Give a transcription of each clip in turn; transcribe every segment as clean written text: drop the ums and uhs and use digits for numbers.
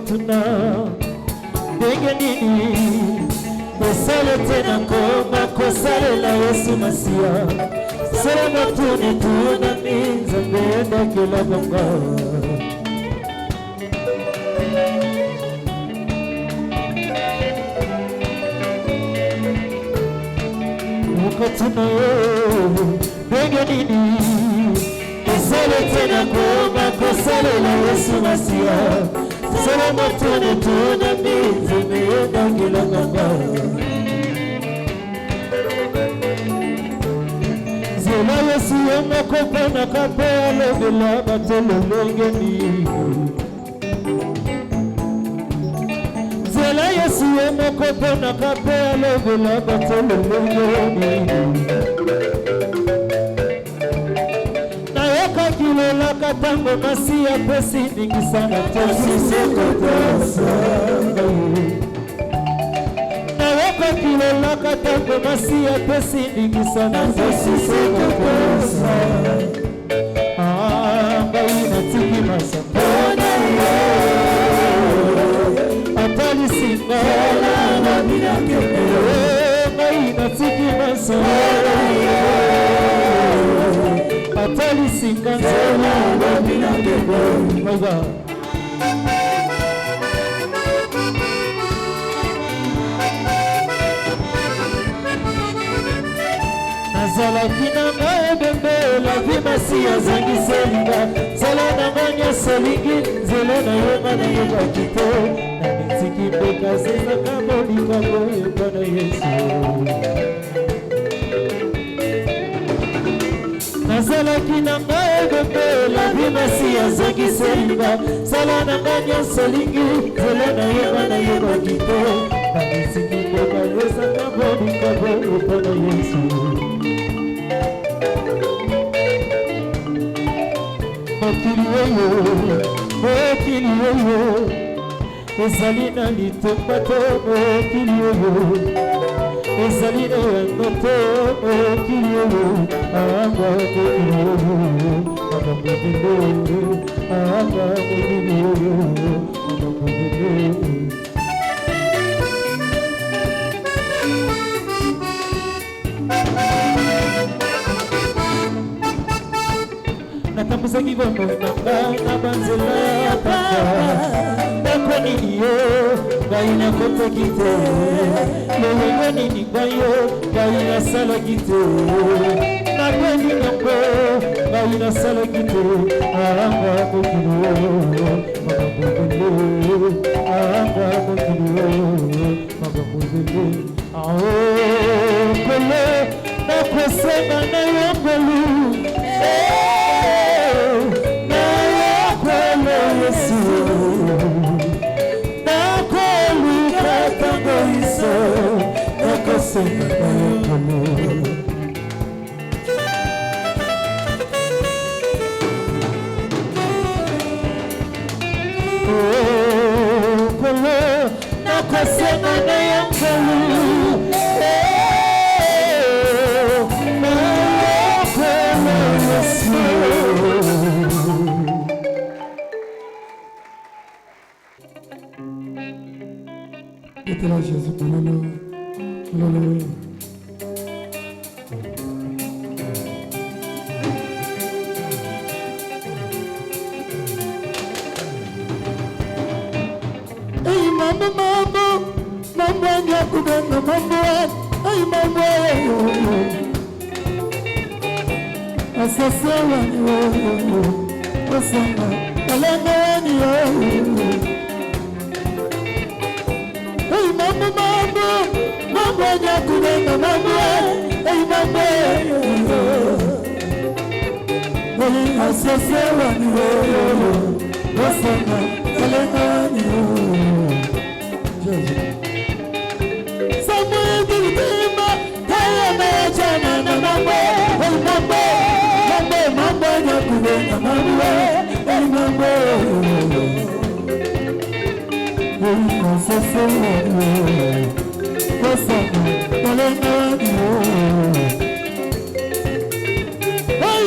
tuna ndenge nini esale tena koma kosalela Yesu Masiya sala motuni tuna Nzambe endakela bongo mokotuna ndenge nini esale tena koma kosalela Yesu Masiya sala motuni tuna Nzambe endakela bongo Zela Yesu yomokopona kape alobela batelo longeni Zela Yesu yomokopona kape alobela batelo longeni Nayoka kilola katango Masiya pesi nikisana tosi sekotosa Kilola katango Masiya pesi nikisana tosi sekotosa Ngai natiki masapona Atali singa Ngai natiki masapona Atali singa My God Zala kinanga ebembe la vie Masiya zangi selinga Zala nanganya selingi Zelo na yoma na yoma kito Na mitiki beka zeza kaboli kabo yeba na Yesu Zala kinanga ebembe la vie Masiya zangi selinga Zala nanganya selingi Zelo na yoma na yoma kito Na mitiki beka zeza kaboli kabo yeba na Yesu Mokili oyo ezali na litombato mokili oyo ezali na yangoto mokili oyo anga mokili oyo anga mokili oyo anga mokili oyo anga mokili oyo Natambusa kibomo nanga na banzela ya papa Ndako nini yo, gai na kote kite Lowengo nini bayo, gai na sala kite Nakwendi nako, gai na sala kite Anga mokilo, maga mokilo Anga mokilo, maga mokilo Kole, nakwesema na yongolu Jésus, Alléluia. Hey mambo ya kubenda mambo hey mambo asasa wani asana alanga wani mambo ya kubenda mambo hey mambo asasa wani asana alanga wani Hey,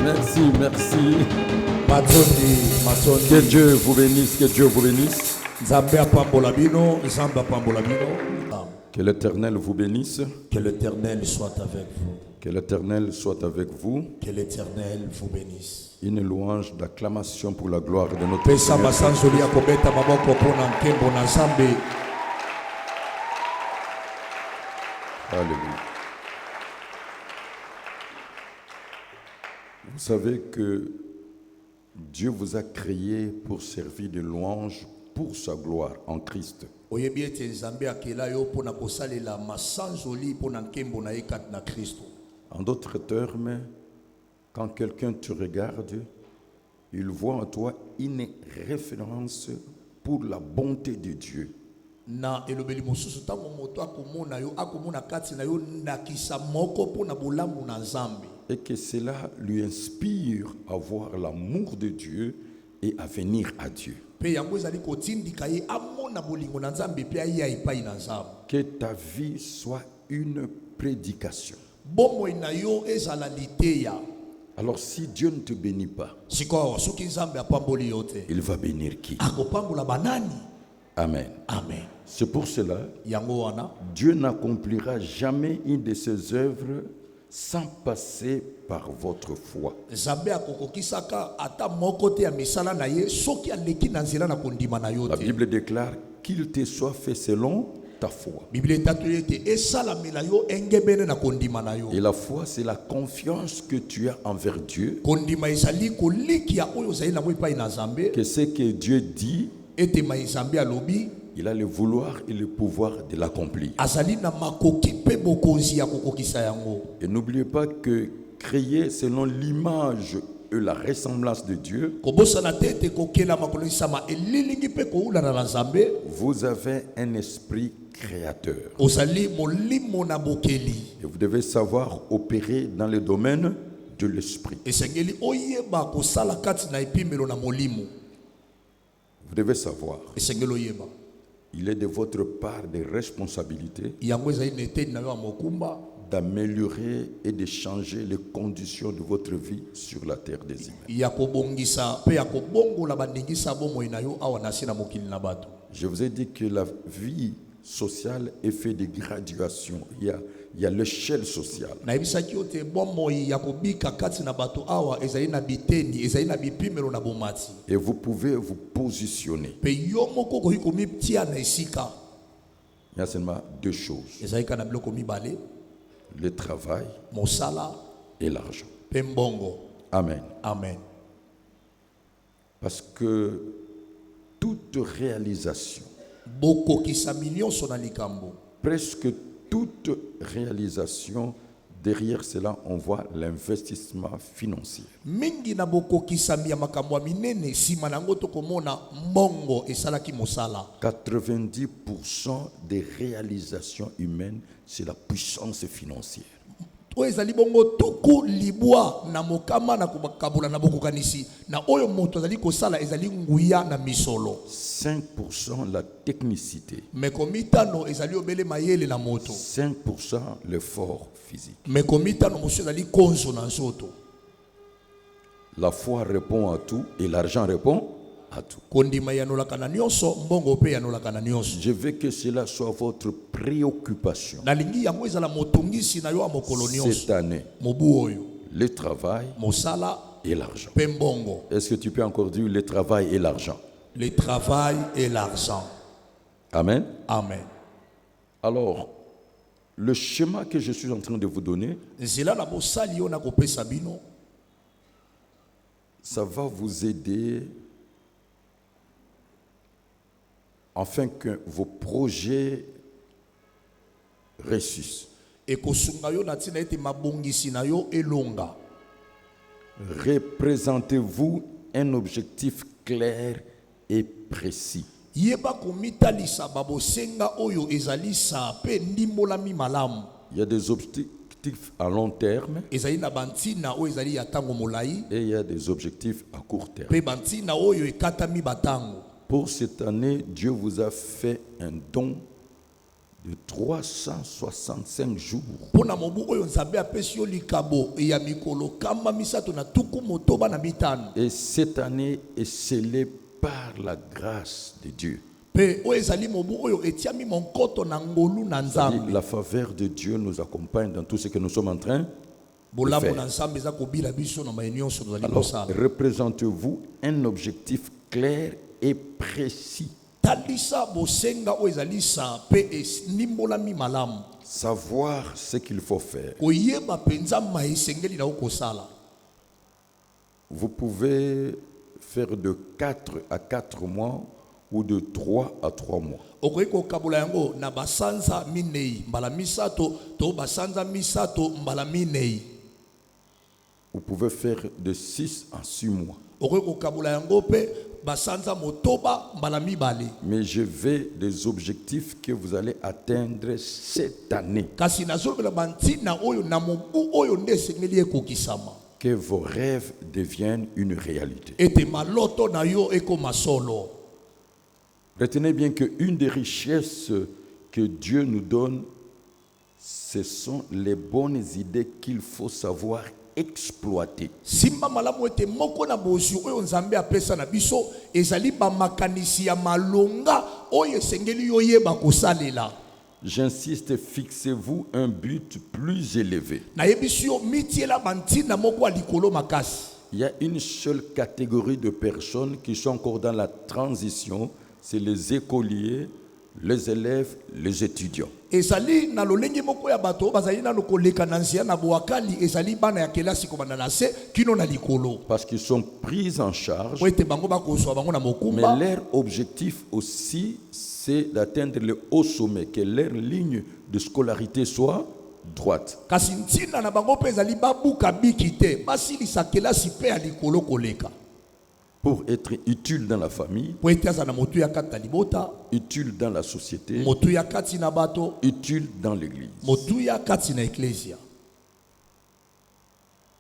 Merci, merci. Que Dieu vous bénisse, que Dieu vous bénisse. Que l'Éternel vous bénisse. Que l'Éternel soit avec vous. Que l'Éternel soit avec vous. Que l'Éternel vous bénisse. Une louange d'acclamation pour la gloire de notre Seigneur. Alléluia. Vous savez que Dieu vous a créé pour servir de louange pour sa gloire en Christ. En d'autres termes, quand quelqu'un te regarde, il voit en toi une référence pour la bonté de Dieu. Et que cela lui inspire à voir l'amour de Dieu et à venir à Dieu. Que ta vie soit une prédication. Alors si Dieu ne te bénit pas, il va bénir qui? Amen. Amen. C'est pour cela Dieu n'accomplira jamais une de ses œuvres sans passer par votre foi. La Bible déclare qu'il te soit fait selon ta foi. Et la foi, c'est la confiance que tu as envers Dieu. Que ce que Dieu dit, il a le vouloir et le pouvoir de l'accomplir. Et n'oubliez pas que créer selon l'image et la ressemblance de Dieu, vous avez un esprit créateur. Et vous devez savoir opérer dans le domaine de l'esprit. Vous devez savoir, il est de votre part de responsabilité d'améliorer et de changer les conditions de votre vie sur la terre des humains. Je vous ai dit que la vie sociale est faite de graduations. Il y a l'échelle sociale. Et vous pouvez vous positionner. Il y a seulement deux choses: le travail et l'argent. Amen. Amen. Parce que toute réalisation, presque toute réalisation, derrière cela, on voit l'investissement financier. 90% des réalisations humaines, c'est la puissance financière. 5% la technicité. 5% l'effort physique. La foi répond à tout et l'argent répond à tout. Je veux que cela soit votre préoccupation cette année. Le travail et l'argent. Est-ce que tu peux encore dire le travail et l'argent? Le travail et l'argent. Amen. Amen. Alors, le schéma que je suis en train de vous donner, ça va vous aider afin que vos projets réussissent. Représentez-vous un objectif clair et précis. Il y a des objectifs à long terme ezali na bantina oyo ezali ya tango molai et il y a des objectifs à court terme. pe bantina oyo ekatami batango. Pour cette année, Dieu vous a fait un don de 365 jours. Pona mobu oyo nzambe apesi yo likabo ya mikolo kamba misato na tuku motoba na mitano. Et cette année est scellée par la grâce de Dieu. Pe oyo ezali mobu oyo etiami monkoto na ngolu na nzambe. La faveur de Dieu nous accompagne dans tout ce que nous sommes en train de Bolamo faire. na nzambe za kobila biso na mayenyoso nzali Alors, kosala. représentez-vous un objectif clair et précis. Talisa bosenga oyo ezali sa pe nimbolami malamu. Savoir ce qu'il faut faire. Koyeba penza maisengeli na okosala. Vous pouvez faire de 4 à 4 mois ou de 3 à 3 mois. Okoyeko kabula yango na basanza minei mbala misato to basanza misato mbala minei. Vous pouvez faire de 6 à 6 mois. Okoyeko kabula yango pe basanza motoba mbala mibale. Mais je vais des objectifs que vous allez atteindre cette année. Kasi nazolobela bantina oyo na mobu oyo nde esengeli ekokisama. Que vos rêves deviennent une réalité. Ete maloto na yo ekoma solo. Retenez bien qu'une des richesses que Dieu nous donne, ce sont les bonnes idées qu'il faut savoir exploiter. Simba malamu ete moko na bozu oyo nzambe apesa na biso ezali ba makanisi ya malonga oyo esengeli yo yeba kosalela. J'insiste, fixez-vous un but plus élevé. Na yebisi yo mitiela bantina moko alikolo makasi. Il y a une seule catégorie de personnes qui sont encore dans la transition, c'est les écoliers, les élèves, les étudiants. Ezali na lolenge moko ya bato bazali na lokoleka na nzia na boakali ezali bana ya kelasi komanda na se kino na likolo. Parce qu'ils sont pris en charge. Po ete bango bakozwa bango na Mais mokumba. leur objectif aussi, c'est d'atteindre le haut sommet, que leur ligne de scolarité soit droite. Kasi ntina na bango pe ezali babuka biki te basilisa kelasi pe ya likolo koleka. Pour être utile dans la famille, Po ete aza na motu ya kati na libota, utile dans la société, motu ya kati na bato, utile dans l'église. motu ya kati na eklesia.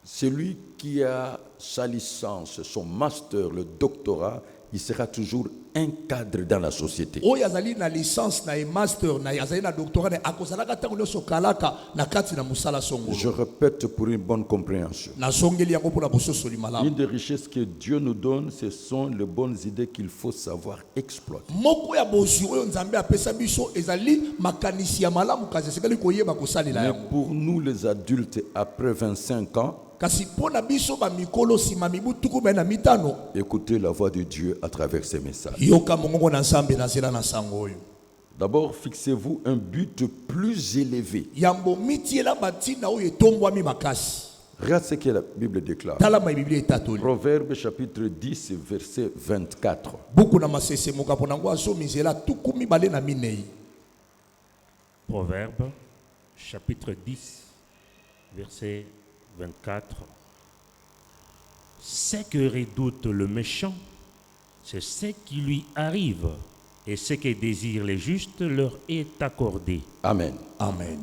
Celui qui a sa licence, son master, le doctorat, il sera toujours un cadre dans la société. Oyo azali na licence na master na azali na doctorat na akozalaka tango nyonso kalaka na kati na musala songolo. Je répète pour une bonne compréhension. Na songeli yango pona bososoli malamu. Une des richesses que Dieu nous donne, ce sont les bonnes idées qu'il faut savoir exploiter. Moko ya bozu oyo nzambe apesa biso ezali makanisi ya malamu kazi esengeli koyeba kosalela Mais yango. pour nous les adultes, après 25 ans, Kasi pona biso ba mikolo sima mibu tuku na mitano. écoutez la voix de Dieu à travers ces messages. Yoka mongongo na nzambe na zela na sango oyo. D'abord, fixez-vous un but plus élevé. Yambo mitiela batina oyo etombwami makasi. Regarde ce que la Bible déclare. Tala ma Biblia etatoli. Proverbe chapitre 10, verset 24. Buku na masese moka pona ngo aso mizela tuku mibale na minei. Proverbe, chapitre 10, verset 24. Ce que redoute le méchant, c'est ce qui lui arrive, et ce que désirent les justes leur est accordé. Amen. Amen.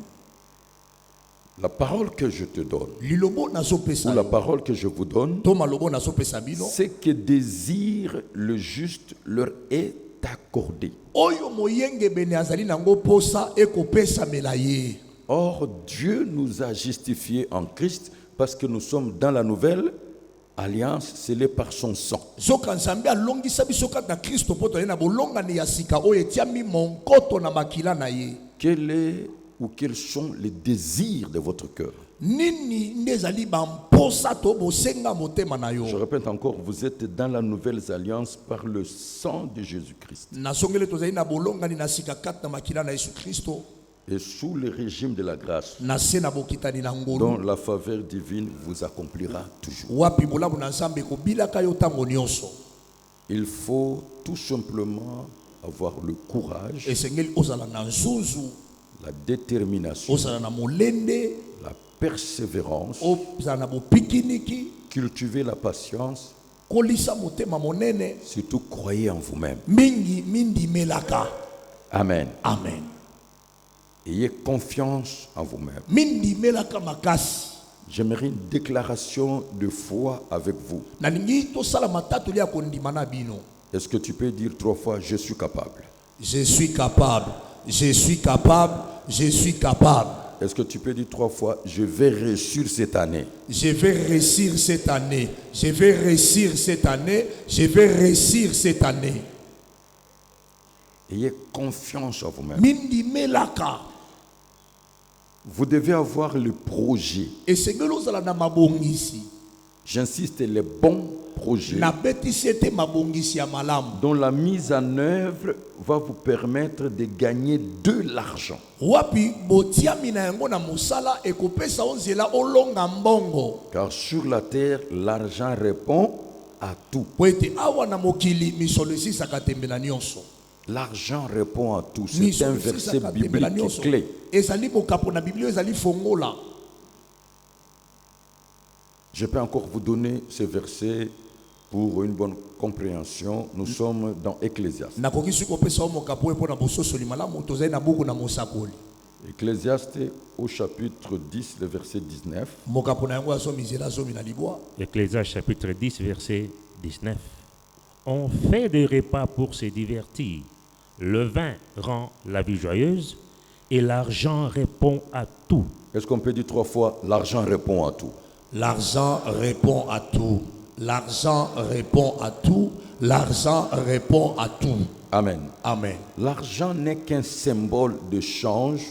La parole que je te donne, Lilobo na so ou pesa. la parole que je vous donne, Toma lobo na so pesa bino. ce que désire le juste leur est accordé. Oyo moyenge bene azali nango posa eko pesa melaye. Or, Dieu nous a justifiés en Christ parce que nous sommes dans la nouvelle alliance scellée par son sang. Zoka nzambe alongisa biso kati na Kristo poto na bolongani ya sika oyo etiami monkoto na makila na ye. Quel est ou quels sont les désirs de votre cœur? Nini ndezali bamposa to bosenga motema na Je yo. répète encore, vous êtes dans la nouvelle alliance par le sang de Jésus-Christ. Na songele tozali na bolongani na sika kati na makila na Yesu Kristo. Et sous le régime de la grâce, Na se na bokitani na ngolu. dont la faveur divine vous accomplira toujours. Wapi bolamu na nzambe ko bilaka yo tango nyonso. Il faut tout simplement avoir le courage, Esengeli ozala na nzuzu, la détermination, ozala na molende, la persévérance, ozala na bopikiniki, cultiver la patience, kolisa motema monene, surtout croyez en vous-même. mingi mindi melaka. Amen. Amen. Ayez confiance en vous-même. mindimelaka makasi. J'aimerais une déclaration de foi avec vous. Nalingi tosala matatoli ya kondima na bino. Est-ce que tu peux dire 3 fois, je suis capable? Je suis capable, je suis capable, je suis capable. Est-ce que tu peux dire 3 fois, je vais réussir cette année? Je vais réussir cette année. Je vais réussir cette année. Je vais réussir cette année. Ayez confiance en vous-même. Mindimelaka. Vous devez avoir le projet. Et c'est que nous allons mabongisi. J'insiste, les bons projets Na betisete mabongisi ya malamu. dont la mise en œuvre va vous permettre de gagner de l'argent. Wapi botiami na yango na musala ekopesa onzela olonga mbongo. Car sur la terre, l'argent répond à tout. Poete awa na mokili misolo esisaka tembela nyonso. L'argent répond à tout. C'est un verset biblique clé. Ezali bokapo na Bible ezali fongola. Je peux encore vous donner ce verset pour une bonne compréhension. Nous sommes dans Ecclésiaste. Nakoki kopesa o mokapo epo na bososoli malamu tozali na buku na mosakoli. Ecclésiaste au chapitre 10, le verset 19. Mokapo na yango azo mizela zo mina libwa. Ecclésiaste chapitre 10, verset 19. On fait des repas pour se divertir. Le vin rend la vie joyeuse et l'argent répond à tout. Est-ce qu'on peut dire 3 fois, l'argent répond à tout? L'argent répond à tout. L'argent répond à tout. L'argent répond à tout. Amen. Amen. L'argent n'est qu'un symbole de change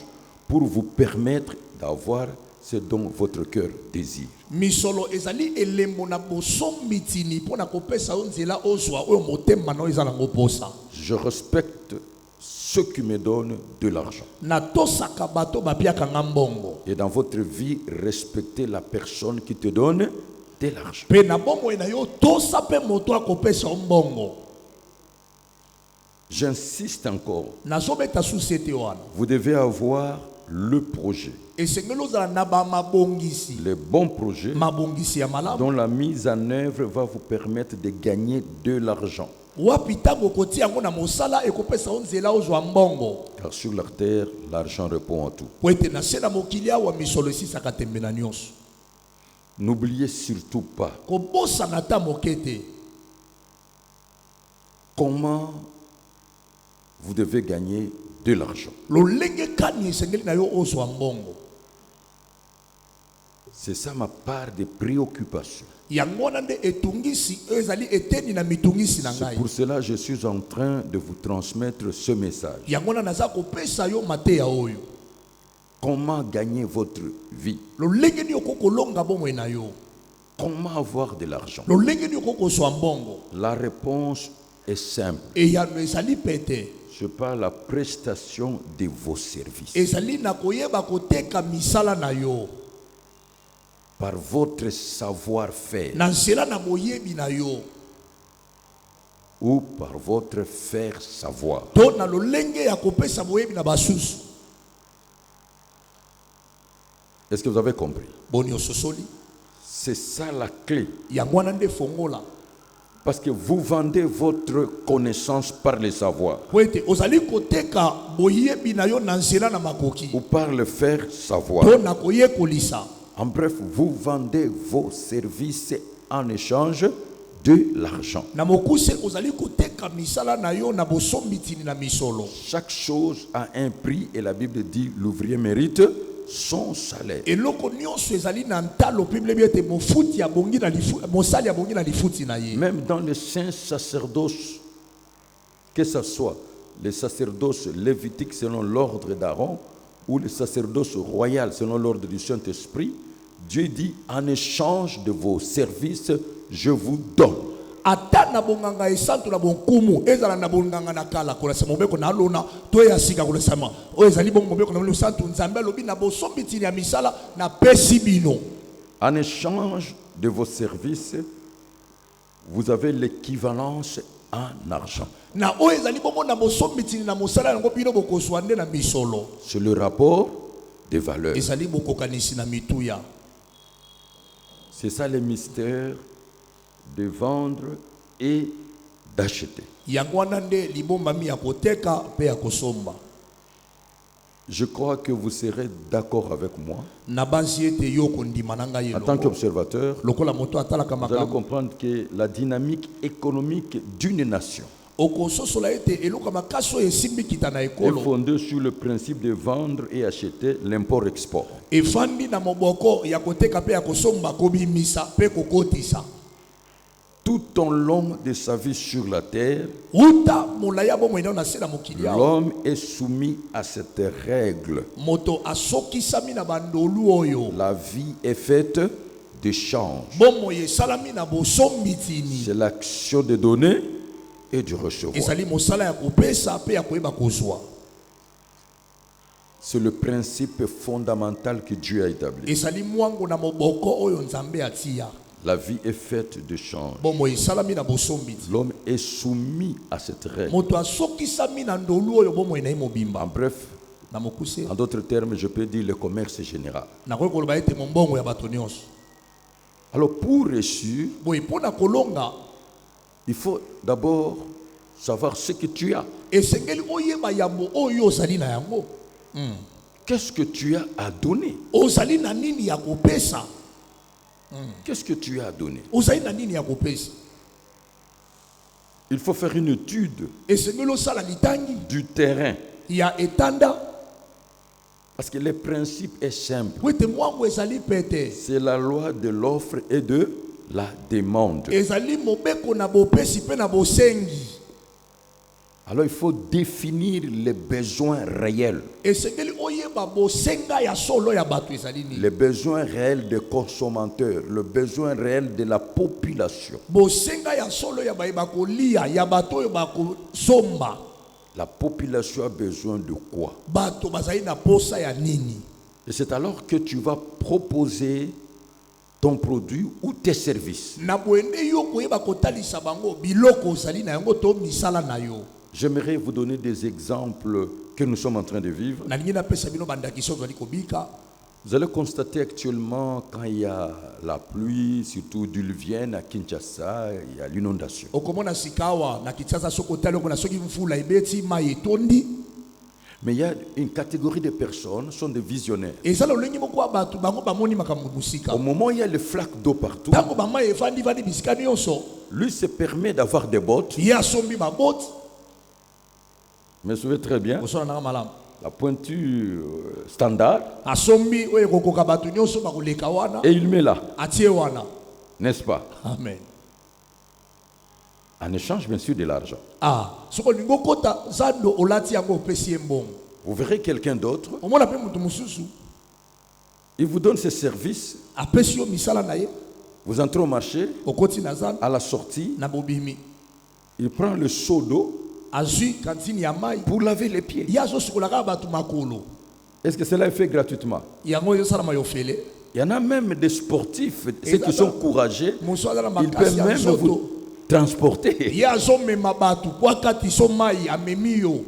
pour vous permettre d'avoir ce dont votre cœur désire. Misolo ezali elembo na bosombitini pona kopesa onzela ozwa oyo motema no ezala ngoposa. Je respecte ceux qui me donnent de l'argent. Na tosaka bato bapiaka ngambongo. Et dans votre vie, respectez la personne qui te donne de l'argent. Pe na bongo na yo tosa pe moto akopesa mbongo. J'insiste encore. Na zobeta société wana. Vous devez avoir le projet. Et c'est que nous allons naba mabongisi. Les bons projets Mabongisi ya malamu. dont la mise en œuvre va vous permettre de gagner de l'argent. Wapita gokoti yango na mosala ekopesa onzela ozwa mbongo. Car sur la terre, l'argent répond à tout. Po ete na se na mokili awa misolo esisaka tembe na nyonso. N'oubliez surtout pas Kobosana ta mokete. comment vous devez gagner de l'argent. Lolenge kani esengeli na yo ozwa mbongo. C'est ça ma part de préoccupation. Yango na nde etungisi ezali eteni na mitungisi na C'est ngai. pour cela que je suis en train de vous transmettre ce message. Yango na naza kopesa yo mateya oyo. Comment gagner votre vie? Lolenge ni okokolonga bomwe na yo. Comment avoir de l'argent? Lolenge ni okokozwa mbongo. La réponse est simple. Eyano ezali pete. Je parle la prestation de vos services. Ezali na koyeba koteka misala na yo. Par votre savoir-faire Na nzela na boyebi na yo. ou par votre faire savoir. To na lolenge ya kopesa boyebi na basusu. Est-ce que vous avez compris? Boni ososoli. C'est ça la clé. Yango na nde fongola. Parce que vous vendez votre connaissance par le savoir Po ete ozali koteka boyebi na yo na nzela na makoki. ou par le faire savoir. To na koyekolisa. En bref, vous vendez vos services en échange de l'argent. Na mokuse ozali koteka misala na yo na bosombitini na misolo. Chaque chose a un prix et la Bible dit l'ouvrier mérite son salaire. Eloko nyonso ezali na ntalo Bible biete mofuti ya bongi na lifu mosali ya bongi na lifuti na ye. Même dans le saint sacerdoce, que ce soit le sacerdoce lévitique selon l'ordre d'Aaron ou le sacerdoce royal selon l'ordre du Saint-Esprit, Dieu dit en échange de vos services, je vous donne. Ata na bonganga esantu na bonkumu ezala na bonganga na kala kola sa mobeko na lona to ya sika kola sama o ezali bon mobeko na santu nzambe lobi na bosombitini ya misala na pesi bino. En échange de vos services, vous avez l'équivalence en argent. Na o ezali bongo na bosombitini na mosala yango bino bokoswa nde na misolo. C'est le rapport des valeurs. Ezali bokokanisi na mituya. C'est ça le mystère de vendre et d'acheter. Yango wana nde libomba mi ya koteka pe ya kosomba. Je crois que vous serez d'accord avec moi. Na bansi ete yo kondima na ngai En tant qu'observateur, lokola moto atalaka vous allez makambo comprendre que la dynamique économique d'une nation okososola ete eloko makasi oyo esimbikita na est ekolo fondée sur le principe de vendre et acheter l'import-export. efandi na moboko ya koteka mpe ya kosomba kobimisa mpe kokotisa Tout au long de sa vie sur la terre, uta molaya bomoi na se na mokili awa l'homme est soumis à cette règle. moto asokisami na bandolu oyo La vie est faite d'échanges. bomoi esalami na bosombitini C'est l'action de donner et de recevoir. ezali mosala ya kopesa mpe ya koyeba kozwa C'est le principe fondamental que Dieu a établi. ezali mwango na moboko oyo nzambe atia La vie est faite d'échanges. bomoi esalami na bosombiti L'homme est soumis à cette règle. moto asokisami na ndolu oyo bomoi na ye En mobimba bref, na mokuse en d'autres termes, je peux dire le commerce général. nakoki koloba ete mombongo ya bato nyonso Alors, pour réussir, boye mpo na kolonga il faut d'abord savoir ce que tu as. esengeli oyeba yambo oyo ozali na yango Qu'est-ce que tu as à donner? ozali na nini ya kopesa Qu'est-ce que tu as à donner? ozali na nini ya kopesa Il faut faire une étude esengeli osala litangi du terrain. ya etanda Parce que le principe est simple. po ete mwango ezali pete C'est la loi de l'offre et de la demande. ezali mobeko na bopesi mpe na bosengi Alors il faut définir les besoins réels. esengeli oyeba bosenga ya solo ya bato ezali nini Les besoins réels des consommateurs, le besoin réel de la population. bosenga ya solo ya bayeba kolia ya bato oyo bakosomba La population a besoin de quoi? bato bazali na posa ya nini Et c'est alors que tu vas proposer ton produit ou tes services. na boende yo koyeba kotalisa bango biloko ozali na yango to misala na yo J'aimerais vous donner des exemples que nous sommes en train de vivre. nalingi napesa bino bandakisi ozali kobika Vous allez constater actuellement quand il y a la pluie, surtout diluvienne à Kinshasa, il y a l'inondation. okomona sika awa na kinshasa soki otali oko na soki mvula ebeti mai etondi Mais il y a une catégorie de personnes, sont des visionnaires. eza lolenge moko ya bato bango bamoni makambo mosika Au moment où il y a les flaques d'eau partout, ntango bamai efandivandi bisika nyonso lui se permet d'avoir des bottes. ye asombi baboti Je me souviens très bien, kosala nanga malamu la pointure standard, asombi oyo ekokoka bato nyonso bakoleka wana et il met là, atie wana n'est-ce pas? amen En échange, bien sûr, de l'argent. soki olingi okota zando olati yango opesi ye mbongo Vous verrez quelqu'un d'autre, omona mpe moto mosusu il vous donne ses services, apesi yo misala na ye vous entrez au marché, okoti na zando à la sortie, na bobimi il prend le seau d'eau azwi kantine ya mai pour laver les pieds. ye azosukolaka bato makolo Est-ce que cela est fait gratuitement? yango ezosalama yo fele Il y en a même des sportifs, ceux qui sont courageux, mosu aza na ils peuvent makasi ya même nzoto vous transporter. ye azomema bato po akatiso mai amemi yo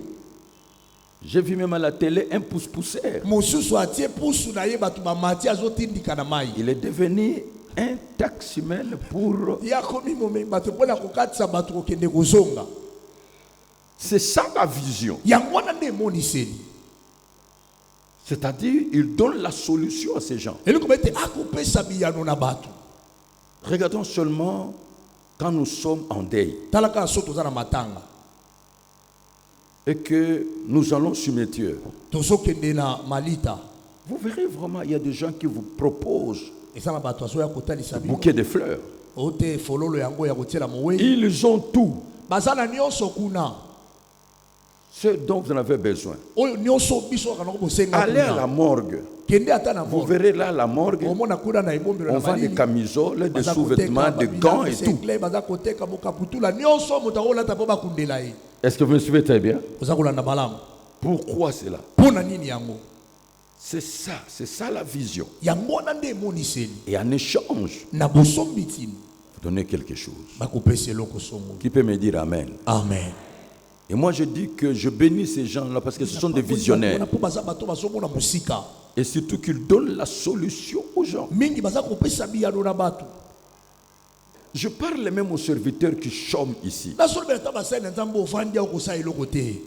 J'ai vu même à la télé un pousse-pousseur. mosusu atie pusu na ye bato bamati azotindika na mai Il est devenu un taximan pour... ye akomi momemi bato mpona kokatisa bato kokende kozonga C'est ça la vision. yango wana nde emoniseli C'est-à-dire, il donne la solution à ces gens. eloko ba ete akopesa biyano na bato Regardons seulement quand nous sommes en deuil tala kaka so toza na matanga et que nous allons au cimetière. tozokende na malita Vous verrez vraiment, il y a des gens qui vous proposent eza na bato azoya kotalisa un bino bouquet de fleurs. ote fololo yango ya kotiela mowei Ils ont tout baza na nyonso kuna ce dont vous en avez besoin. oyo nyonso biso kana kobosenga Allez à la kuna morgue. kende ata na Vous morgue verrez là la morgue. omona kuna na ebombelo On na vend des malili camisoles, des baza sous-vêtements, koteka des gants et tout. babilancegle baza koteka bokaputula nyonso moto akolata mpo bakundela ye Est-ce que vous me suivez très bien? oza kolanda malamu Pourquoi cela? mpo na nini yango C'est ça la vision. yango wana nde emoniseli Et en échange, na bosombi tini vous donnez quelque chose. bakopesa eloko songo Qui peut me dire Amen? amen Et moi je dis que je bénis ces gens-là parce que ce sont des visionnaires. mpo baza bato bazomona mosika Et surtout qu'ils donnent la solution aux gens. mingi baza kopesa biyano na bato Je parle même aux serviteurs qui chôment ici. nasolobela ta basali na nzambe ofandi ya okosala eloko te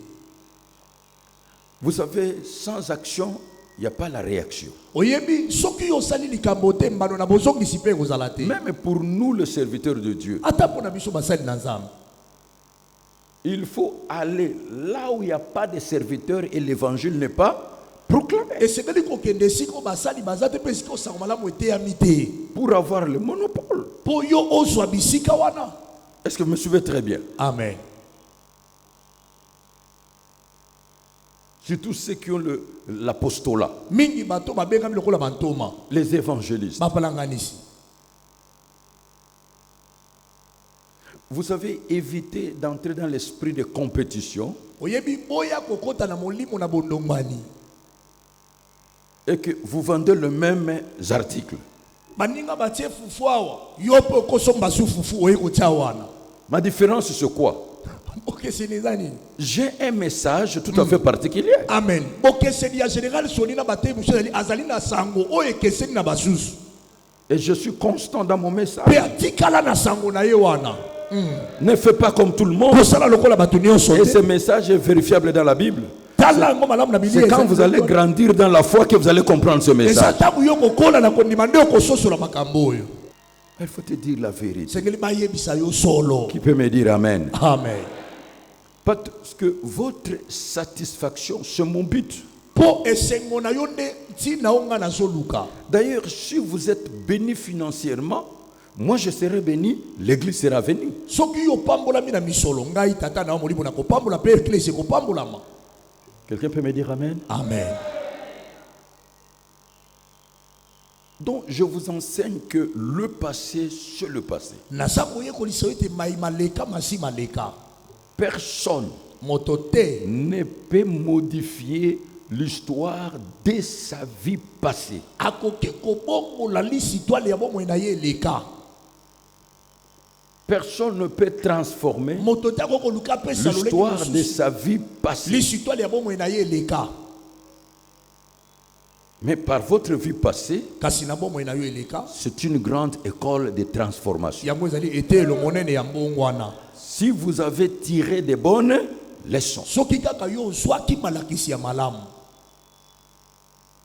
Vous savez, sans action, il n'y a pas la réaction. Oyebi soki osali likambo te mbano na bozongisi pe kozala te. Même pour nous, les serviteurs de Dieu, Ata pona biso basali na Nzambe. il faut aller là où il n'y a pas de serviteurs et l'évangile n'est pas proclamé. Esengeli kokende siko basali bazate pe siko sakomalamu eteyami te. Pour avoir le monopole. Po yo ozwa bisika wana. Est-ce que vous me suivez très bien? Amen. Surtout ceux qui ont l'apostolat, Mingi bato babengami lokola bantoma. les évangélistes. Bapalanganisi. Vous savez, éviter d'entrer dans l'esprit de compétition Oyebi boya kokota na molimo na bondongwani. et que vous vendez le même article. Baninga batie fufu awa. Yo pe okosomba su fufu oye kotia wana. Ma différence, c'est quoi? Ok, c'est les années. J'ai un message tout à fait particulier. Amen. Ok, c'est bien général soni na bate muso azali na sango oye keseni na basusu. Et je suis constant dans mon message. Pe atikala na sango na ye wana. Ne fais pas comme tout le monde. Kosala lokola bato nyonso Et te. ce message est vérifiable dans la Bible. Tala ngo malamu na Biblia. C'est quand vous allez grandir dans la foi que vous allez comprendre ce message. Esa tabu yo kokola na kondima nde okososola makambo oyo. Il faut te dire la vérité. Sengeli bayebisa yo solo. Qui peut me dire Amen? Amen. Parce que votre satisfaction, c'est mon but. Po esengo na yo nde ntina onga na zoluka. D'ailleurs, si vous êtes béni financièrement, moi je serai béni, l'église sera bénie. Soki yo pambola mina misolo ngai tata na molimo na kopambola pe eklese kopambola ma. Quelqu'un peut me dire Amen? Amen. Donc je vous enseigne que le passé, c'est le passé. Na sakoye kolisa ete mai maleka masi maleka. Personne Motote ne peut modifier l'histoire de sa vie passée. akoki kobongola lisitwale ya bomoi na ye eleka. Personne ne peut transformer Motote akokoluka pesa loleki l'histoire de mosusu. sa vie passée. Lisitwale ya bomoi na ye eleka. Mais par votre vie passée, Kasi na bomoi na yo eleka. c'est une grande école de transformation. Yango ezali etelo monene ya mbongwana. Si vous avez tiré des bonnes leçons. Soki kaka yo zwaki malakisi ya malamu.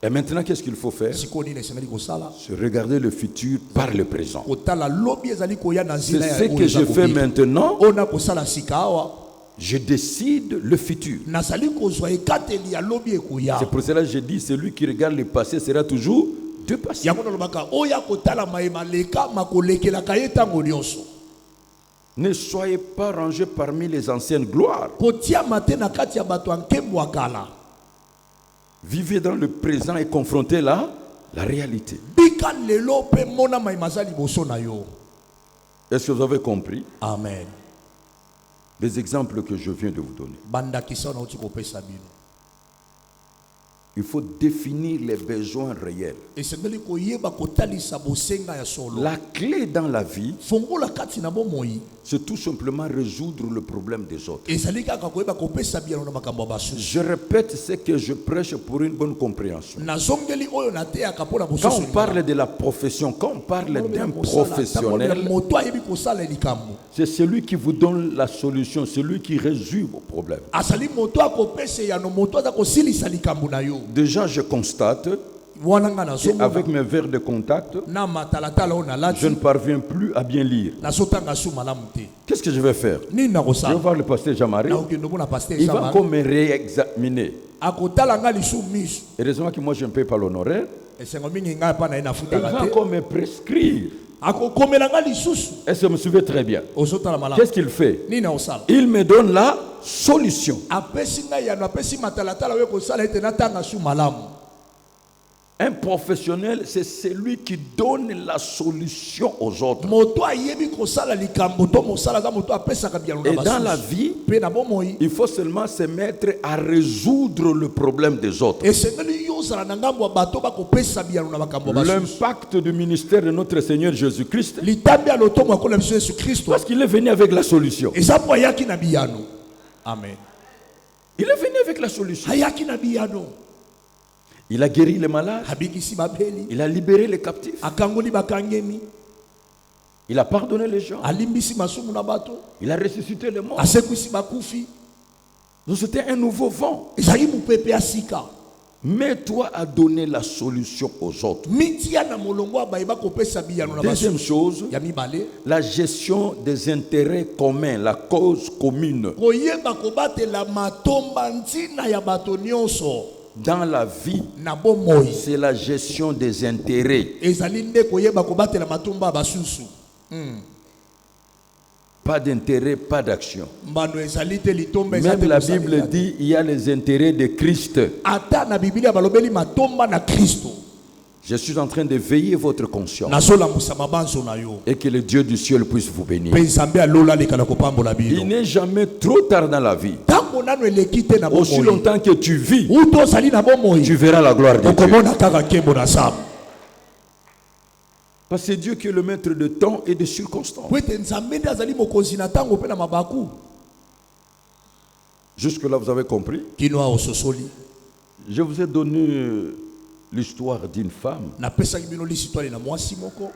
Et maintenant, qu'est-ce qu'il faut faire? Sikoni na esengeli kosala. C'est regarder le futur par le présent. Kotala lobi ezali koya na C'est nzela ya ce que je fais maintenant. Ona kosala sika awa. Je décide le futur. Nazali kozwa ekateli ya lobi ekoya. C'est pour cela que je dis, celui qui regarde le passé sera toujours de passé. Yango na lobaka oya kotala mayema leka makolekelaka ye ntango nyonso. Ne soyez pas rangés parmi les anciennes gloires. Kotia mate na kati ya bato ya nkembo ya kala. Vivez dans le présent et confrontez la réalité. Bika lelo pe mona mayema za liboso na yo. Est-ce que vous avez compris Amen. les exemples que je viens de vous donner? Bandakisa na uti kopesa bino. Il faut définir les besoins réels. Esengeli koyeba kotalisa bosenga ya solo. La clé dans la vie, Fongola kati na bomoi. c'est tout simplement résoudre le problème des autres. Ezali kaka koyeba kopesa bino na makambo ya basusu. Je répète ce que je prêche pour une bonne compréhension. Nazongeli oyo na te akapona Quand bosusu. on parle de la profession, quand on parle d'un professionnel, Moto ayebi kosala likambo. c'est celui qui vous donne la solution, celui qui résout vos problèmes. Asali moto akopesa ya no moto aza kosilisa likambo na yo. Déjà, je constate Wananga na somo. qu'avec mes verres de contact, Na matalatala ona lati. je ne parviens plus à bien lire. Na sotanga su malamu te. Qu'est-ce que je vais faire? Nini na Je vais kosala? voir le pasteur Jean-Marie. Na okendo mona pasteur Il va Jean-Marie. encore me réexaminer. Akotala nga lisu misu. Heureusement que moi, je ne paye pas l'honoraire. Esengo mingi nga pa na ina Il futa va la te. encore me prescrire. Akokomela nga lisusu. Est-ce que vous me suivez très bien? Ozotala malamu. Qu'est-ce qu'il fait? Nini na osala? Il me donne la solution. Apesi nga ya no apesi matalatala we kosala ete na tanga su malamu. Un professionnel, c'est celui qui donne la solution aux autres. Moto ayebi kosala likambo to mosala za moto apesa ka bialo na Et basusu. dans la vie, Pe na bomoi. il faut seulement se mettre à résoudre le problème des autres. Esengeli yozala na ngambo ya bato bakopesa bialo na makambo basusu. L'impact du ministère de notre Seigneur Jésus-Christ, Litambi ya lotomo akola biso Yesu Kristo. parce qu'il est venu avec la solution. Eza po ayaki na biyano. Amen. Il est venu avec la solution. Ayaki na biyano. Il a guéri les malades, Abikisi babeli. il a libéré les captifs, Akangoli bakangemi. il a pardonné les gens, Alimbisi masumu na bato. il a ressuscité les morts. Asekwisi bakufi. Donc c'était un nouveau vent. ezali mopepe ya sika. Mais toi à donner la solution aux autres. mitia na molongo bayeba kopesa biyano na Deuxième basu chose, ya mibale la gestion des intérêts communs, la cause commune. koyeba kobatela matomba ntina ya bato nyonso Dans la vie, na bomoi c'est la gestion des intérêts. ezali nde koyeba kobatela matomba ya basusu. Pas d'intérêt, pas d'action. mbano ezali te litomba ezali Même te la kosalela Bible te. dit il y a les intérêts de Christ. ata na biblia balobeli matomba na kristo Je suis en train de veiller votre conscience nazolambusa mabanzo na yo et que le Dieu du ciel puisse vous bénir. mpe nzambe alola aleka na kopambola Il bino n'est jamais trop tard dans la vie. ntango nano eleki te na Aussi bomoi longtemps que tu vis, uto ozali na bomoi tu verras la gloire de Dieu. okomona kaka nkembo na nzambe. Parce que c'est Dieu qui est le maître de temps et de circonstances. po ete nzambe nde azali mokonzi na ntango mpe na mabaku. Jusque-là, vous avez compris. kino awa ososoli Je vous ai donné l'histoire d'une femme napesaki bino lisitwale na mwasi moko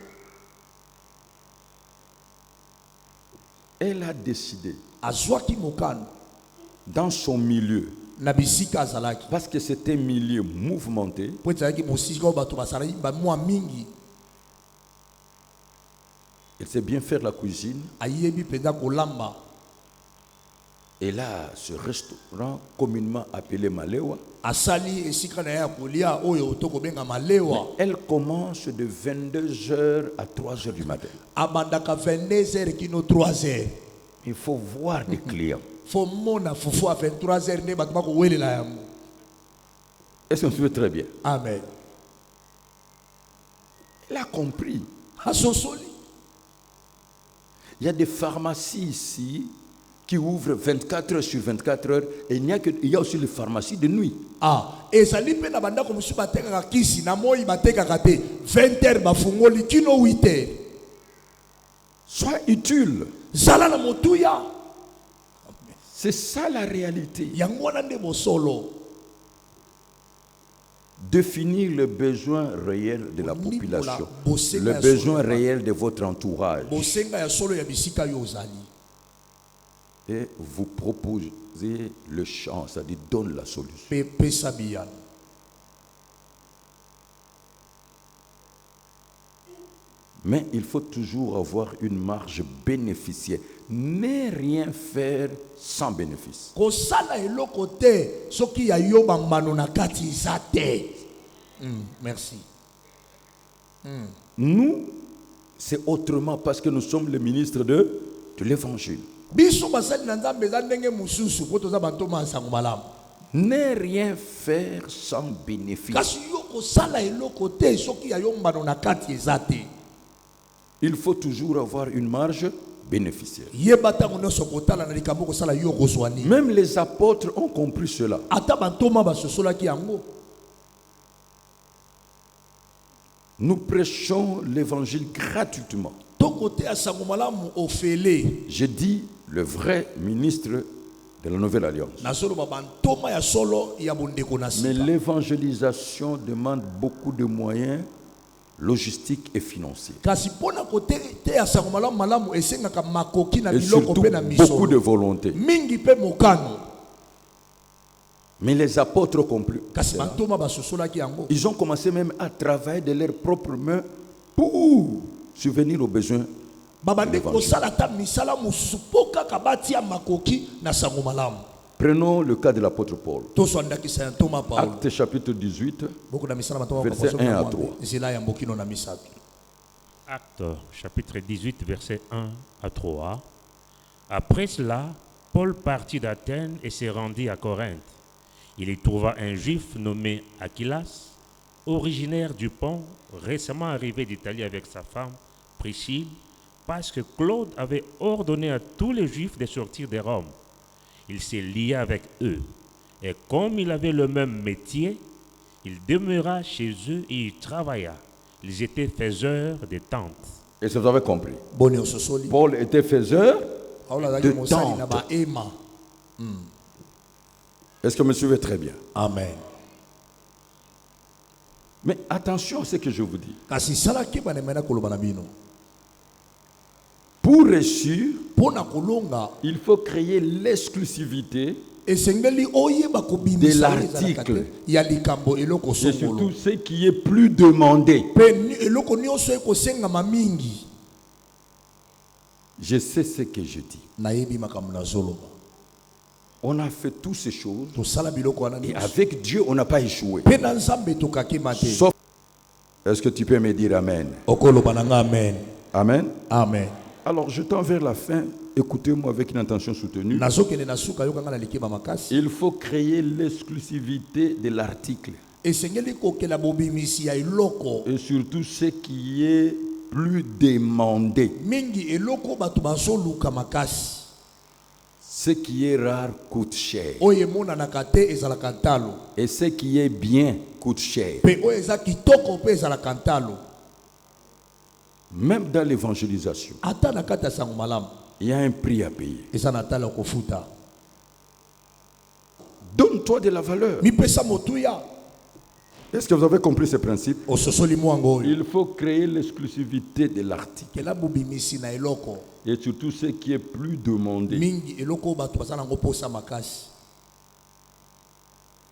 elle a décidé azwaki mokano dans son milieu, na bisika azalaki parce que c'est un milieu mouvementé, po ete azalaki mosika oyo bato basalaki bamwa mingi elle sait bien faire la cuisine. ayebi mpenza kolamba. Et là, ce restaurant communément appelé Malewa, asali esika na ye ya kolia oyo tokobenga malewa elle commence de 22h à 3h du matin. abandaka 22h kino 3h. Il faut voir des clients. fo mona fufu a 23h nde bato bakowelela yango. Est-ce qu'on se fait très bien? Amen. Elle a compris. asosoli Il y a des pharmacies ici qui ouvrent 24 heures sur 24 heures et il y a aussi les pharmacies de nuit. ezali mpe na bandako mosusu batekaka kisi na moi batekaka te 20h bafungoli kino 8h. Sois utile. zala na motuya C'est ça la réalité. yango wana nde bosolo. Définir le besoin réel de la population, le besoin réel de votre entourage. bosenga ya solo ya bisika yo ozali. Et vous proposez le champ, c'est-à-dire donne la solution. pe pesa biyano. Mais il faut toujours avoir une marge bénéficiaire. Ne rien faire sans bénéfice. kosala eloko te soki ya yo bambano na kati eza te. Merci. Nous, c'est autrement parce que nous sommes les ministres de l'évangile. biso basali na nzambe eza ndenge mosusu po toza bantoma ya nsango malamu. Ne rien faire sans bénéfice. kasi yo kosala eloko te soki ya yo mbano na kati eza te. Il faut toujours avoir une marge bénéficiaire. yeba ntango nyonso kotala na likambo kosala yo kozwa nini. Même les apôtres ont compris cela. ata bantoma basosolaki yango. Nous prêchons l'évangile gratuitement. toko te ya sango malamu ofele. Je dis le vrai ministre de la Nouvelle Alliance. nazoloba bantoma ya solo ya bondeko na Mais sika. l'évangélisation demande beaucoup de moyens logistiques et financiers. kasi mpona kote te ya sango malamu malamu esengaka makoki na Et biloko surtout mpe na beaucoup de misolo volonté. mingi mpe mokano. Mais les apôtres ont compris. kasi bantoma basosolaki yango. Ils ont commencé même à travailler de leurs propres mains pour subvenir aux besoins. babandi kosala ta misala mosusu mpo kaka batia makoki na sango malamu. Prenons le cas de l'apôtre Paul. toswandakisa ya ntoma paulo. Acte chapitre 18, boko na misala bantoma Verset 1 à 3. nzela ya mbokino na misato. Actes chapitre 18, versets 1 à 3. Après cela, Paul partit d'Athènes et se rendit à Corinthe. Il y trouva un juif nommé Aquilas, originaire du Pont, récemment arrivé d'Italie avec sa femme Priscille, parce que Claude avait ordonné à tous les juifs de sortir de Rome. Il s'est lié avec eux. Et comme il avait le même métier, il demeura chez eux et il travailla. Ils étaient faiseurs de tentes. et si vous avez compris, boni ososoli. Paul était faiseur. paulo azalaki de mosali tente. na baema. Est-ce que vous me suivez très bien? amen. Mais attention à ce que je vous dis. kasi salaki banemena koloba na bino. Pour réussir, mpo na kolonga il faut créer l'exclusivité de l'article et surtout ce qui est plus demandé. Je sais ce que je dis. On a fait toutes ces choses et avec Dieu, on n'a pas échoué. Sauf, est-ce que tu peux me dire Amen? Amen. Amen. Alors, je tends vers la fin. Écoutez-moi avec une attention soutenue. Il faut créer l'exclusivité de l'article. Et surtout ce qui est plus demandé. Ce qui est rare coûte cher. Et ce qui est bien coûte cher. Même dans l'évangélisation, il y a un prix à payer. Donne-toi de la valeur. Est-ce que vous avez compris ce principe? Il faut créer l'exclusivité de l'article. Et surtout ce qui est plus demandé.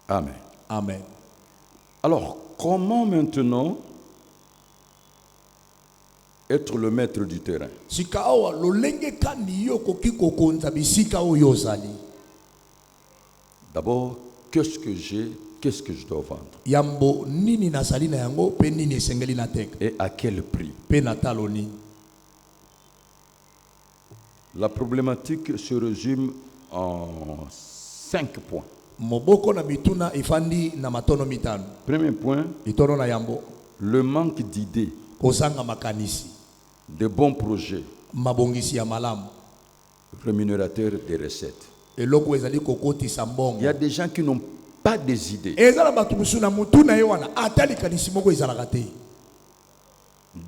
Amen. Amen. Alors, comment maintenant être le maître du terrain? D'abord, qu'est-ce que j'ai? Qu'est-ce que je dois vendre? Et à quel prix? La problématique se résume en 5 points. Premier point, le manque d'idées, de bons projets, rémunérateurs des recettes. Il y a des gens qui n'ont pas des idées.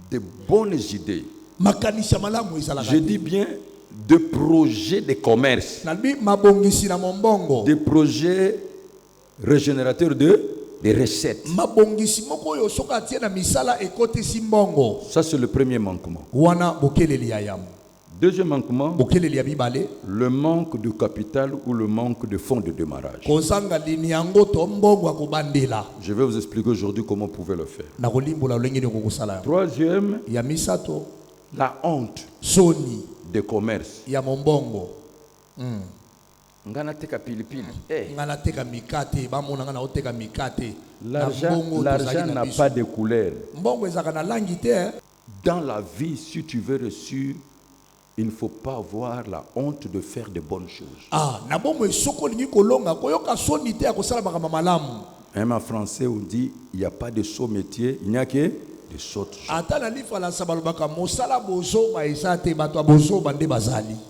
De bonnes idées. Je dis bien de projets de commerce. Des projets régénérateurs des recettes. Ça, c'est le premier manquement. Deuxième manquement, le manque de capital ou le manque de fonds de démarrage. Je vais vous expliquer aujourd'hui comment vous pouvez le faire. Troisième, la honte de commerce. L'argent n'a pas de couleur. Dans la vie, si tu veux réussir, il ne faut pas avoir la honte de faire de bonnes choses. Même en français, on dit il n'y a pas de sot métier, il n'y a que de sottes choses.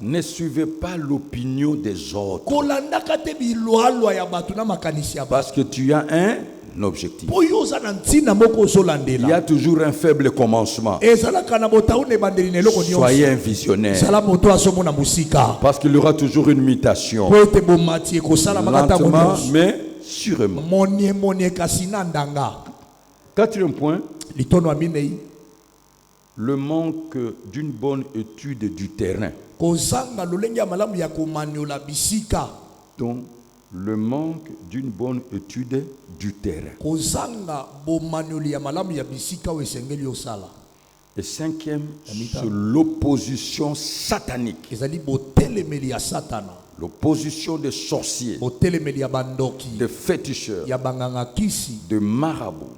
Ne suivez pas l'opinion des autres. Parce que tu as un objectif. Il y a toujours un faible commencement. Soyez un visionnaire. Parce qu'il y aura toujours une mutation. Lentement, mais sûrement. Quatrième point, le manque d'une bonne étude du terrain. Donc, le manque d'une bonne étude du terrain. Et cinquième, c'est l'opposition satanique. L'opposition des sorciers, des féticheurs, de marabouts,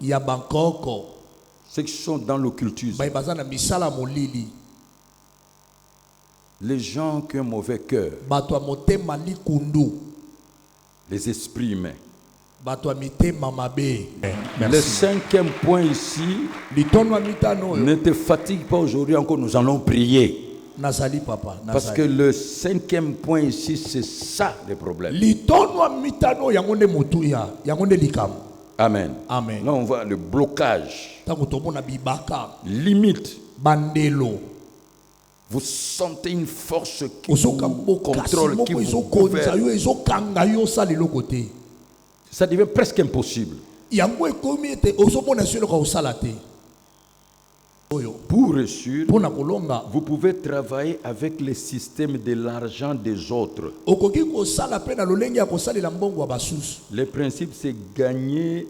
ceux qui sont dans l'occultisme, les gens qui ont un mauvais cœur, les esprits humains. Le cinquième point ici, ne te fatigue pas aujourd'hui encore, nous allons prier. Parce que le cinquième point ici, c'est ça le problème. Amen. Amen. Là, on voit le blocage. Limite. Vous sentez une force qui vous contrôle, qui vous gouverne. Ça devient presque impossible. Pour réussir, Pona kolonga. vous pouvez travailler avec le système de l'argent des autres. Okoki kosala pe na lolenge ya kosalela mbongo wa basusu. Le principe, c'est gagner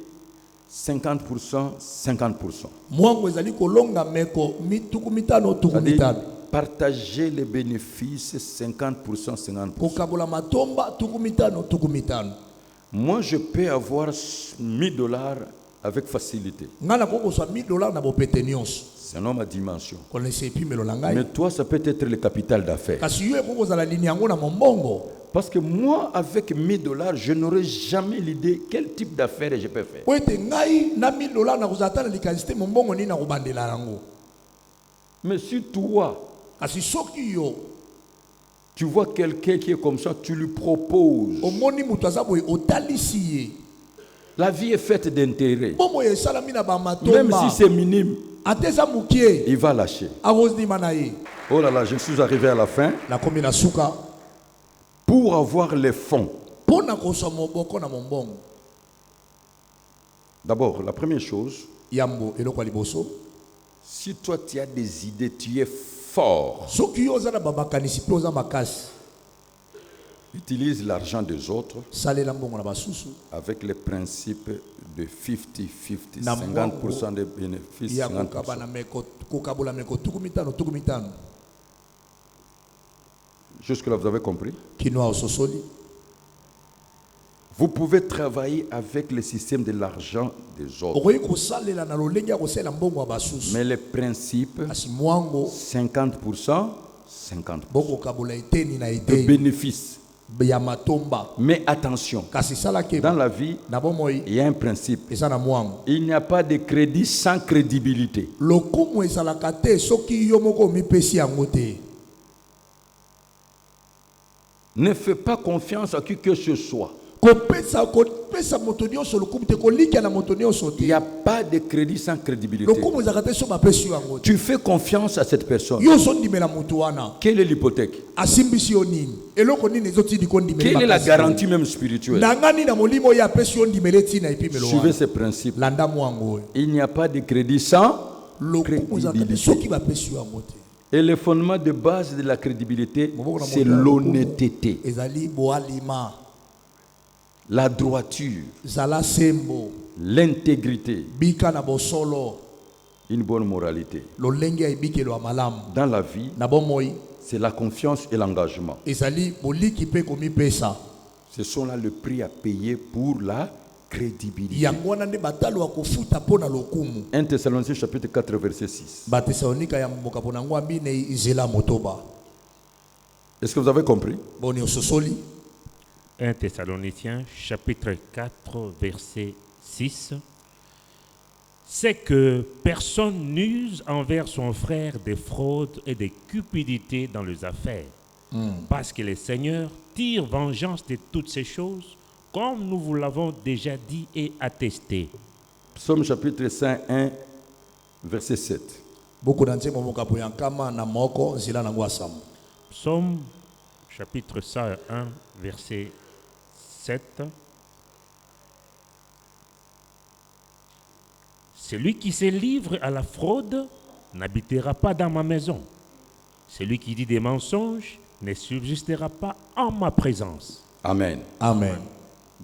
50%, 50%. Mwango ezali kolonga meko mituku mitano tuku C'est-à-dire, mitano. partager les bénéfices 50%, 50%. Kokabola matomba tuku mitano tuku mitano. Moi, je peux avoir $1000 avec facilité. Ngana koko swa $1000 na bopete nyonso. C'est un homme à dimension. Konese epimelo na ngai. Mais toi, ça peut être le capital d'affaires. Kasi yo koko zala lini yango na mombongo. Parce que moi, avec $1000, je n'aurais jamais l'idée quel type d'affaires je peux faire. Po ete ngai na $1000 na kozata na likasite mombongo ni na kobandela yango. Mais si toi, Kasi soki yo tu vois quelqu'un qui est comme ça, tu lui proposes. omoni mutu aza boye otalisi ye. La vie est faite d'intérêt. Bomo esalami na ba Même matomba. si c'est minime, Ateza mukie. il va lâcher. Akozima na ye. Oh là là, je suis arrivé à la fin. Na komi na suka. Pour avoir les fonds, Pona koswa moboko na mombongo. d'abord, la première chose, Yambo eloko ya liboso. si toi tu as des idées, tu es fort, Soki yo oza na babakanisi pe oza makasi. utilise l'argent des autres Salela mbongo na basusu. avec le principe de 50-50, Na 50% des bénéfices, Ya 50%. kokabana meko kokabola meko tuku mitano tuku mitano. Jusque-là, vous avez compris? Kinoa ososoli. Vous pouvez travailler avec le système de l'argent des autres. Okoyi kosalela na lolenge ya kosalela mbongo ya basusu. Mais le principe, Kasi mwango 50%, 50% boko kabola eteni na de eteni bénéfices. ya matomba. Mais attention, Kasi salaki dans la vie, na bomoi il y a un principe. eza na mwango. Il n'y a pas de crédit sans crédibilité. Lokumu ezalaka te soki yo moko omipesi yango te. Ne fais pas confiance à qui que ce soit. Kopesa moto nyonso lokumu te kolikia na moto nyonso Il n'y te. a pas de crédit sans crédibilité. Lokumu ezalaka te so bapesi yo yango te. Tu fais confiance à cette personne. Yo sondimela moto wana. Quelle est l'hypothèque? Asimbisi yo nini? Eloko nini ezotindi kondimela. Quelle est la makasi? garantie même spirituelle? Nangani na molimo ya apesi yo ndimela etina epimelo Suivez wana. ces principes. Landa mwango oyo. Il n'y a pas de crédit sans Lokumu ezalaka te crédibilité. soki bapesi yo yango te. Et le fondement de base de la crédibilité, Moboko na c'est moto ya lokumu, l'honnêteté, ezali boalima. la droiture, Zala sembo. l'intégrité, Bika na bosolo. une bonne moralité. Lolenge ya ibikelo ya malamu. Dans la vie, Na bomoi c'est la confiance et l'engagement. ezali boliki pe komipesa. Ce sont là le prix à payer pour la crédibilité. Yango wana nde batalo wa kofuta pona lokumu. 1 Thessaloniciens chapitre 4 verset 6. Batesalonika ya mboka pona ngwa mbine izela motoba. Est-ce que vous avez compris? Boni ososoli. 1 Thessaloniciens chapitre 4 verset 6. C'est que personne n'use envers son frère des fraudes et des cupidités dans les affaires. Parce que le Seigneur tire vengeance de toutes ces choses, comme nous vous l'avons déjà dit et attesté. Psaume chapitre 101 verset 7. Boko danse momoka po yankama na moko zila na ngwa samu. Psaume chapitre 101 verset 7. Celui qui se livre à la fraude n'habitera pas dans ma maison. Celui qui dit des mensonges ne subsistera pas en ma présence. Amen. Amen.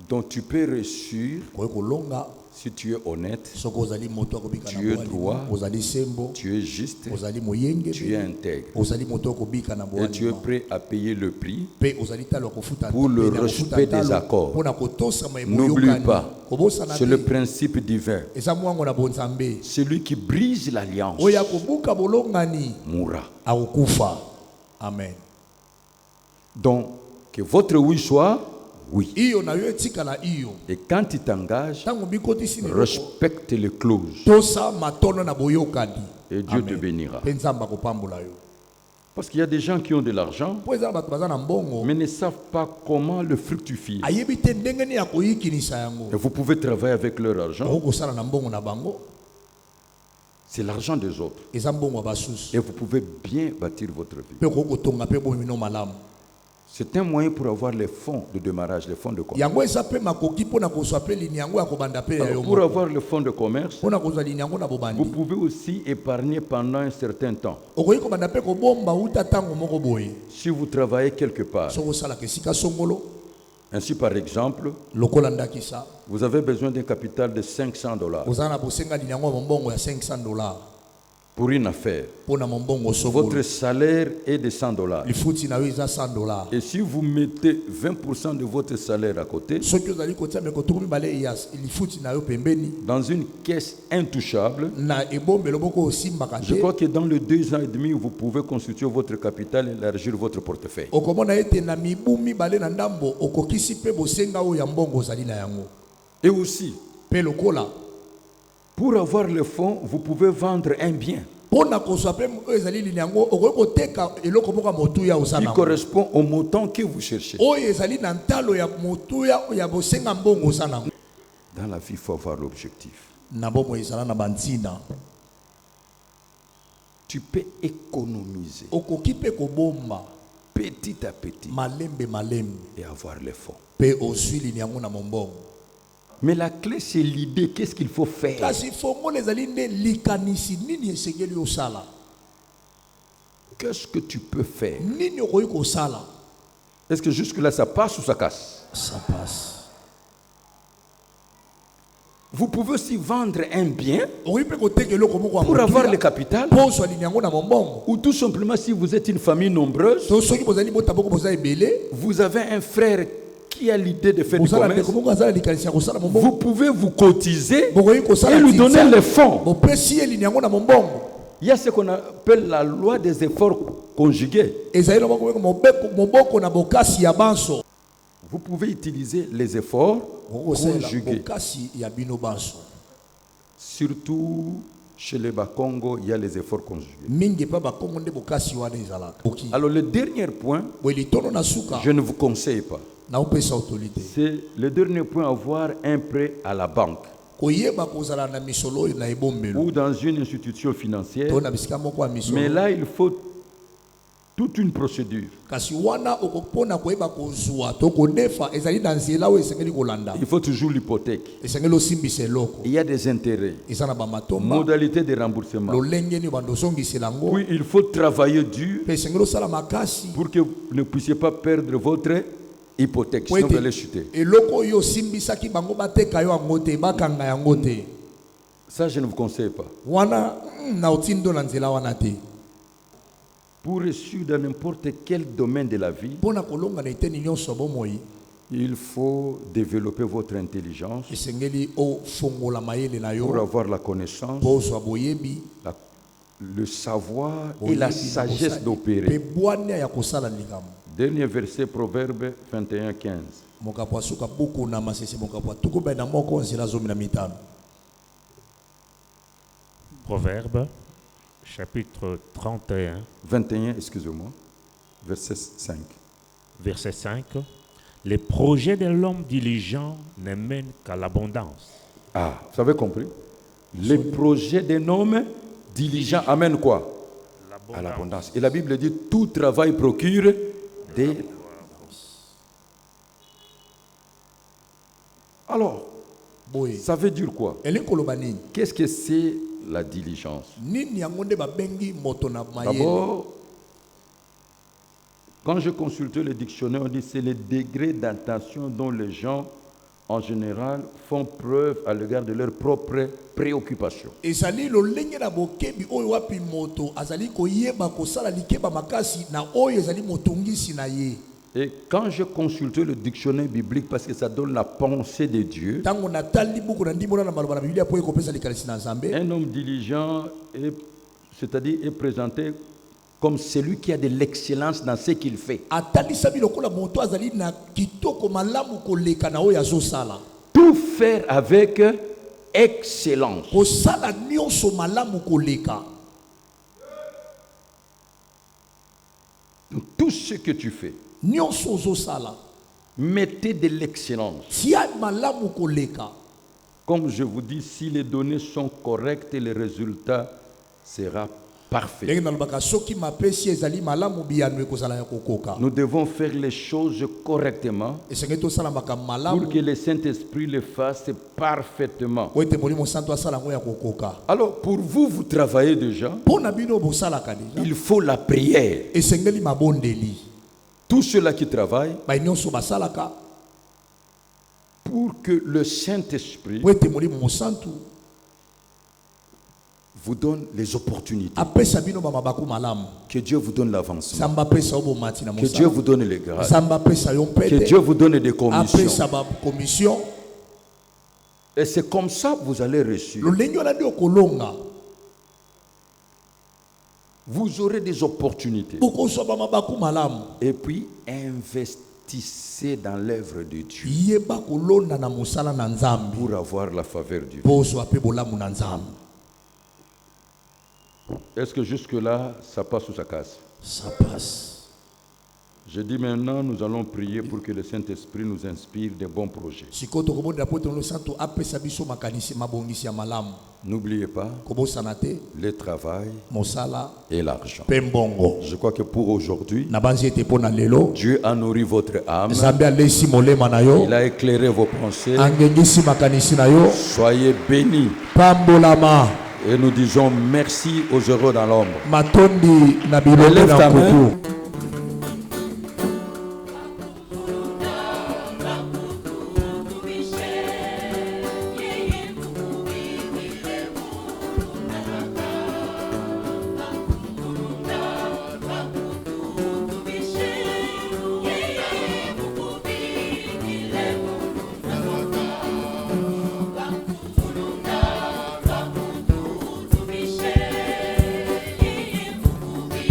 Donc tu peux réussir Koye kolonga si tu es honnête, soko ozali moto akobika na Tu es boalima. droit. Ozali sembo. tu es juste, Ozali moyenge. tu es intègre. Ozali moto akobika na Et tu es boalima. prêt à payer le prix. Pe ozali talo kofuta Pour le pe na kofuta respect des talo, accords. pona kotosama N'oublie eboyokani. pas, Kobosana c'est le te. principe divin. Eza mwango na bonzambe. Celui qui brise l'alliance Oyo akobuka bolongani mourra. akokufa. Amen. Donc, que votre oui soit oui. Iyo na yo etikala iyo. Et quand tu t'engages, Tango bikotisi ni respecte les clauses. tosa matono na boyokani. Et Dieu te Amen. bénira. Pe Nzambe akopambola yo. Parce qu'il y a des gens qui ont de l'argent, Po eza bato baza na mbongo. mais ne savent pas comment le fructifier. Ayebi te ndenge ni akoyikinisa yango. Et vous pouvez travailler avec leur argent. Okosala na mbongo na bango. C'est l'argent des autres. Eza mbongo ya basusu. Et vous pouvez bien bâtir votre vie. Pe kokotonga pe bomino malamu. C'est un moyen pour avoir les fonds de démarrage, les fonds de commerce. yango eza pe makoki mpona kozwa pe ligne yango ya kobanda pe ya Alors, yo pour moko. avoir le fonds de commerce, Mpona kozwa ligne yango na vous bobandi pouvez aussi épargner pendant un certain temps. okoki kobanda pe kobomba uta ntango moko boye Si vous travaillez quelque part, soki osalaka esika songolo ainsi par exemple, lokola ndakisa vous avez besoin d'un capital de $500 oza na bosenga ligne yango ya mombongo ya $500 pour une affaire. mpona mombongo Votre songolo salaire est de $100. lifuti na yo eza $100. Et si vous mettez 20% de votre salaire à côté, soki ozali kotia meko tuku mibale ya lifuti na yo pembeni dans une caisse intouchable, na ebombelo moko osimbaka je te crois que dans les 2 ans et demi, vous pouvez constituer votre capital et élargir votre portefeuille. okomona ete na mibu mibale na ndambo okokisi mpe bosenga oyo ya mbongo ozali na yango Et aussi, mpe lokola pour avoir le fonds, vous pouvez vendre un bien mpona kozwa mpe oyo ezali lini yango okoki koteka eloko moko ya motuya oza qui nango correspond au montant que vous cherchez. oyo ezali na ntalo ya motuya ya bosenga mbongo oza nango. Dans la vie, il faut avoir l'objectif. na bomoi ezala na bantina Tu peux économiser okoki mpe kobomba petit à petit malembe malembe et avoir les fonds. mpe ozwi lini yango na mombongo. Mais la clé, c'est l'idée. Qu'est-ce qu'il faut faire? kasi fongolo ezali nde likanisi nini esengeli osala Qu'est-ce que tu peux faire? nini okoki kosala. Est-ce que jusque-là, ça passe ou ça casse? ça passe. Vous pouvez aussi vendre un bien okoki mpe koteka eloko moko ya pour avoir le motuya capital. mpo ozwa lini yango na mombongo. Ou tout simplement, si vous êtes une famille nombreuse, to soki bozali bota moko boza ebele vous avez un frère qui a l'idée de faire du bozala commerce, ndeko moko azala likanisi ya kosala vous mombongo pouvez vous cotiser bokoki et kosala lui donner les fonds. bopesi ye lini yango na mombongo. Il y a ce qu'on appelle la loi des efforts conjugués. ezali na moko moboko na bokasi ya banso Vous pouvez utiliser les efforts okosala conjugués. bokasi ya bino banso. Surtout chez les Bakongo, il y a les efforts conjugués. mingi mpe bakongo nde bokasi wana ezalaka. oki Alors le dernier point, boye litono na suka je ne vous conseille pas. naopesa autorité C'est le dernier point, avoir un prêt à la banque koyeba kozala na misolo oyo na ebombelo ou dans une institution financière. to na bisika moko ya Mais misolo. là, il faut toute une procédure. kasi wana okopona koyeba kozwa to kodefa ezali na nzela oyo esengeli kolanda. Il faut toujours l'hypothèque. esengeli osimbisa eloko Il y a des intérêts, eza na bamatomba modalités de remboursement. lolenge nini bando ozongisela yango Puis il faut travailler dur mpe esengeli osala makasi pour que vous ne puissiez pas perdre votre hypothèque, po sinon vous ete allez chuter. eloko oyo osimbisaki bango bateka yo yango te bakanga yango te. Ça, je ne vous conseille pas. wana na otindo na nzela wana te. Pour réussir dans n'importe quel domaine de la vie, mpona kolonga na eteni nyonso ya bomoi il faut développer votre intelligence esengeli ofongola mayele na pour yo avoir la connaissance, mpo ozwa boyebi le savoir et boyebi la na sagesse mpe d'opérer. bwania ya kosala likambo. Dernier verset, Proverbe 21:15. mokapo asuka buku na masese mokapo atukubai na moko nzela 15. Proverbe, chapitre 31, 21, excusez-moi, verset 5. verset 5. Les projets de l'homme diligent ne mènent qu'à l'abondance. Ah, vous avez compris? Les projets d'un homme diligent amènent quoi? À l'abondance. Et la Bible dit tout travail procure des. Alors, boye ça veut dire quoi? elingi koloba nini Qu'est-ce que c'est la diligence? nini yango nde babengi moto na mayele. D'abord, quand je consultais le dictionnaire, on dit que c'est le degré d'attention dont les gens, en général, font preuve à l'égard de leurs propres préoccupations. ezali lolenge na bokebi oyo wapi moto azali koyeba kosala likeba makasi na oyo ezali motungisi na ye. Et quand je consultais le dictionnaire biblique, parce que ça donne la pensée de Dieu, ntango natali buku na ndimona na maloba na biblia mpo ekopesa likanisi na nzambe. un homme diligent, c'est-à-dire est présenté comme celui qui a de l'excellence dans ce qu'il fait. atalisami lokola moto azali na kitoko malamu koleka na oyo azosala. Tout faire avec excellence. kosala nyonso malamu koleka. Donc, tout ce que tu fais, nyonso ozosala mettez de l'excellence. tia malamu koleka. Comme je vous dis, si les données sont correctes, le résultat sera parfait. ndenge nalobaka soki mapesi ezali malamu biyano ekozala ya kokoka Nous devons faire les choses correctement esengeli tosalamaka pour malamu que le Saint-Esprit le fasse parfaitement. po ete molimo santo asala yango ya kokoka Alors, pour vous, vous travaillez déjà. mpo na bino bosalaka deja Il faut la prière. esengeli mabondeli Tous ceux-là qui travaillent bai nyonso basalaka pour que le Saint-Esprit po ete molimo mosantu vous donne les opportunités. apesa bino bamabaku malamu Que Dieu vous donne l'avancement. nzambe apesa yo bomati na Que Dieu vous mosala donne les grâces. nzambe apesa yo Que mpete Dieu vous donne des commissions. apesa bakomission Et c'est comme ça que vous allez réussir. lolenge wana nde okolonga Vous aurez des opportunités. okozwa bamabaku malamu Et puis, investissez dans l'œuvre de Dieu yeba kolonda na mosala na nzambe pour avoir la faveur de Dieu. mpo ozwa mpe bolamu na nzambe Est-ce que jusque-là, ça passe ou ça casse? ça passe Je dis maintenant, nous allons prier pour que le Saint-Esprit nous inspire des bons projets. sikoyo tokobondela po tono santo apesa biso makanisi mabongisi ya malamu N'oubliez pas kobosana te le travail mosala et l'argent. mpe mbongo Je crois que pour aujourd'hui, na banzi ete mpo na lelo Dieu a nourri votre âme. nzambe alesi molema na yo Il a éclairé vos pensées. angengisi makanisi na yo Soyez bénis. pambolama Et nous disons merci aux heureux dans l'ombre. matondi na bilombe Lève na ta main. kuku